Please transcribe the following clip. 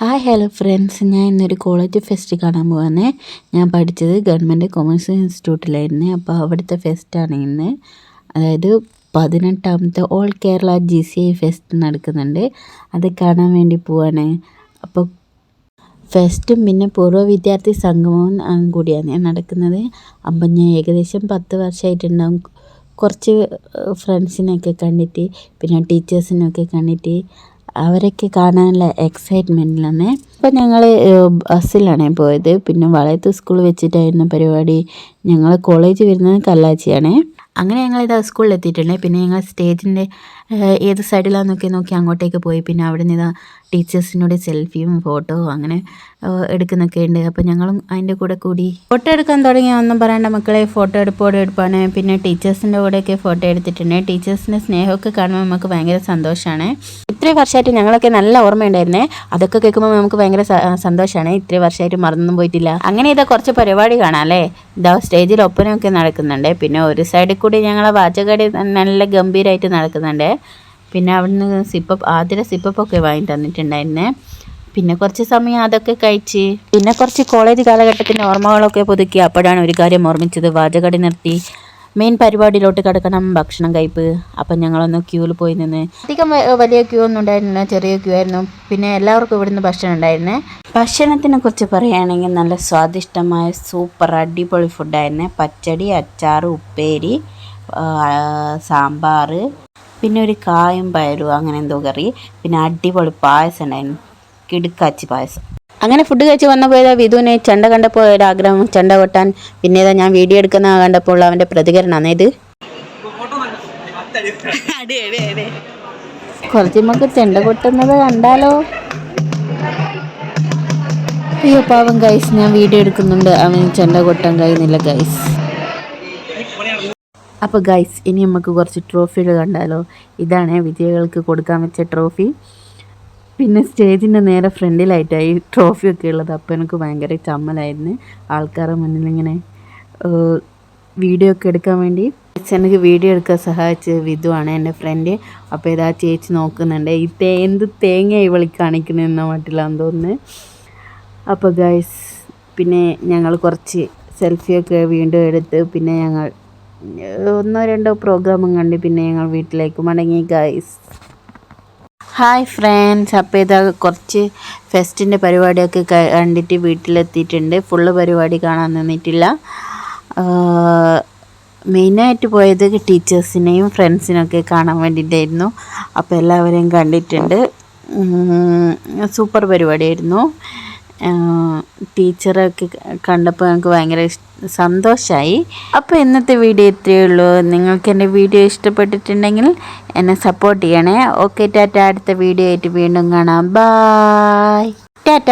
Hi hello friends, ഞാൻ ഇന്നൊരു college fest കാണാൻ പോവാണ്. ഞാൻ പഠിച്ചത് ഗവൺമെൻറ് കൊമേഴ്സ് ഇൻസ്റ്റിറ്റ്യൂട്ടിലായിരുന്നു. അപ്പോൾ അവിടുത്തെ ഫെസ്റ്റാണ് ഇന്ന്. അതായത് 18ാമത്തെ ഓൾ കേരള GCI ഫെസ്റ്റ് നടക്കുന്നുണ്ട്. അത് കാണാൻ വേണ്ടി പോവാണ്. അപ്പോൾ ഫെസ്റ്റും പിന്നെ പൂർവ്വ വിദ്യാർത്ഥി സംഗമവും കൂടിയാണ് നടക്കുന്നത്. അപ്പം ഞാൻ ഏകദേശം 10 വർഷമായിട്ടുണ്ടാകും കുറച്ച് ഫ്രണ്ട്സിനെയൊക്കെ കണ്ടിട്ട്, പിന്നെ ടീച്ചേഴ്സിനൊക്കെ കണ്ടിട്ട് അവരൊക്കെ കാണാനുള്ള എക്സൈറ്റ്മെൻറ്റിലാണ്. അപ്പോൾ ഞങ്ങൾ ബസ്സിലാണ് പോയത്. പിന്നെ വളയത്ത് സ്കൂൾ വെച്ചിട്ടായിരുന്നു പരിപാടി. ഞങ്ങൾ കോളേജ് വരുന്നത് കല്ലാച്ചിയാണ്. അങ്ങനെ ഞങ്ങളിതാ സ്കൂളിൽ എത്തിയിട്ടുണ്ട്. പിന്നെ ഞങ്ങൾ സ്റ്റേജിൻ്റെ ഏത് സൈഡിലാണെന്നൊക്കെ നോക്കി അങ്ങോട്ടേക്ക് പോയി. പിന്നെ അവിടെ നിന്ന് ഇതാ ടീച്ചേഴ്സിനോട് സെൽഫിയും ഫോട്ടോ അങ്ങനെ എടുക്കുന്നൊക്കെ ഉണ്ട്. അപ്പോൾ ഞങ്ങളും അതിൻ്റെ കൂടെ കൂടി ഫോട്ടോ എടുക്കാൻ തുടങ്ങി. ഒന്നും പറയേണ്ട മക്കളെ, ഫോട്ടോ എടുപ്പാണ്. പിന്നെ ടീച്ചേഴ്സിൻ്റെ കൂടെയൊക്കെ ഫോട്ടോ എടുത്തിട്ടുണ്ട്. ടീച്ചേഴ്സിൻ്റെ സ്നേഹമൊക്കെ കാണുമ്പോൾ നമുക്ക് ഭയങ്കര സന്തോഷമാണ്. ഇത്രയും വർഷമായിട്ട് ഞങ്ങളൊക്കെ നല്ല ഓർമ്മയുണ്ടായിരുന്നേ. അതൊക്കെ കേൾക്കുമ്പോൾ നമുക്ക് ഭയങ്കര സന്തോഷമാണ്. ഇത്രയും വർഷമായിട്ട് മറന്നൊന്നും പോയിട്ടില്ല. അങ്ങനെ ഇതാ കുറച്ച് പരിപാടി കാണാം അല്ലേ. ഇതാ സ്റ്റേജിൽ ഒപ്പനയൊക്കെ നടക്കുന്നുണ്ട്. പിന്നെ ഒരു സൈഡിൽ കൂടി ഞങ്ങളെ വാചകടി നല്ല ഗംഭീരമായിട്ട് നടക്കുന്നുണ്ട്. പിന്നെ അവിടുന്ന് ആദ്യം സിപ്പപ്പൊക്കെ വാങ്ങി തന്നിട്ടുണ്ടായിരുന്നേ. പിന്നെ കുറച്ച് സമയം അതൊക്കെ കഴിച്ച് പിന്നെ കുറച്ച് കോളേജ് കാലഘട്ടത്തിൻ്റെ ഓർമ്മകളൊക്കെ പുതുക്കി. അപ്പോഴാണ് ഒരു കാര്യം ഓർമ്മിച്ചത്. വാചകടി നിർത്തി മെയിൻ പരിപാടിയിലോട്ട് കിടക്കണം, ഭക്ഷണം കഴിപ്പ്. അപ്പം ഞങ്ങളൊന്ന് ക്യൂവിൽ പോയി നിന്ന്. അധികം വലിയ ക്യൂ ഒന്നും ഉണ്ടായിരുന്നില്ല, ചെറിയ ക്യൂ ആയിരുന്നു. പിന്നെ എല്ലാവർക്കും ഇവിടുന്ന് ഭക്ഷണം ഉണ്ടായിരുന്നേ. ഭക്ഷണത്തിനെ കുറിച്ച് പറയുകയാണെങ്കിൽ നല്ല സ്വാദിഷ്ടമായ സൂപ്പർ അടിപൊളി ഫുഡായിരുന്നേ. പച്ചടി, അച്ചാർ, ഉപ്പേരി, സാമ്പാർ, പിന്നെ ഒരു കായും പയറും അങ്ങനെ എന്തോ കറി, പിന്നെ അടിപൊളി പായസം ഉണ്ടായിരുന്നു, കിടുക്കാച്ചി പായസം. അങ്ങനെ ഫുഡ് കഴിച്ച് വന്നപ്പോൾ ഏതാ വിധുവിനെ ചെണ്ട കണ്ടപ്പോൾ ഒരാഗ്രഹം ചെണ്ട കൊട്ടാൻ. പിന്നെ ഏതാ ഞാൻ വീഡിയോ എടുക്കുന്ന കണ്ടപ്പോൾ അവൻ്റെ പ്രതികരണമാണ് ഇത്. കുറച്ച് നമുക്ക് ചെണ്ട കൊട്ടുന്നത് കണ്ടാലോ. അയ്യോ പാവം ഗൈസ്, ഞാൻ വീഡിയോ എടുക്കുന്നുണ്ട്, അവന് ചെണ്ട കൊട്ടാൻ കഴിയുന്നില്ല ഗൈസ്. അപ്പോൾ ഗൈസ്, ഇനി നമുക്ക് കുറച്ച് ട്രോഫികൾ കണ്ടാലോ. ഇതാണ് വിജയികൾക്ക് കൊടുക്കാൻ വെച്ച ട്രോഫി. പിന്നെ സ്റ്റേജിൻ്റെ നേരെ ഫ്രണ്ടിലായിട്ടായി ട്രോഫിയൊക്കെ ഉള്ളത്. അപ്പോൾ എനിക്ക് ഭയങ്കര ചമ്മലായിരുന്നു ആൾക്കാരുടെ മുന്നിലിങ്ങനെ വീഡിയോ ഒക്കെ എടുക്കാൻ വേണ്ടി. എനിക്ക് വീഡിയോ എടുക്കാൻ സഹായിച്ച് വിധുവാണ് എൻ്റെ ഫ്രണ്ട്. അപ്പോൾ ഇതാ ചേച്ചി നോക്കുന്നുണ്ട്. എന്ത് തേങ്ങ ഇവളി കാണിക്കുന്നതെന്ന മട്ടിലാന്ന് തോന്നുന്നു. അപ്പോൾ ഗൈസ്, പിന്നെ ഞങ്ങൾ കുറച്ച് സെൽഫിയൊക്കെ വീണ്ടും എടുത്ത് പിന്നെ ഞങ്ങൾ 1-2 പ്രോഗ്രാമും കണ്ട് പിന്നെ ഞങ്ങൾ വീട്ടിലേക്ക് മടങ്ങി ഗൈസ്. ഹായ് ഫ്രണ്ട്സ്, അപ്പോൾ ഇതാ കുറച്ച് ഫെസ്റ്റിൻ്റെ പരിപാടിയൊക്കെ കണ്ടിട്ട് വീട്ടിലെത്തിയിട്ടുണ്ട്. ഫുള്ള് പരിപാടി കാണാൻ നിന്നിട്ടില്ല. മെയിനായിട്ട് പോയത് ടീച്ചേഴ്സിനെയും ഫ്രണ്ട്സിനൊക്കെ കാണാൻ വേണ്ടിയിട്ടായിരുന്നു. അപ്പോൾ എല്ലാവരെയും കണ്ടിട്ടുണ്ട്. സൂപ്പർ പരിപാടിയായിരുന്നു. ടീച്ചറൊക്കെ കണ്ടപ്പോൾ ഞങ്ങൾക്ക് ഭയങ്കര സന്തോഷമായി. അപ്പോൾ ഇന്നത്തെ വീഡിയോ ഇത്രയേ ഉള്ളൂ. നിങ്ങൾക്ക് എൻ്റെ വീഡിയോ ഇഷ്ടപ്പെട്ടിട്ടുണ്ടെങ്കിൽ എന്നെ സപ്പോർട്ട് ചെയ്യണേ. ഓക്കെ, ടാറ്റ. അടുത്ത വീഡിയോ ആയിട്ട് വീണ്ടും കാണാം. ബായ്, ടാറ്റ.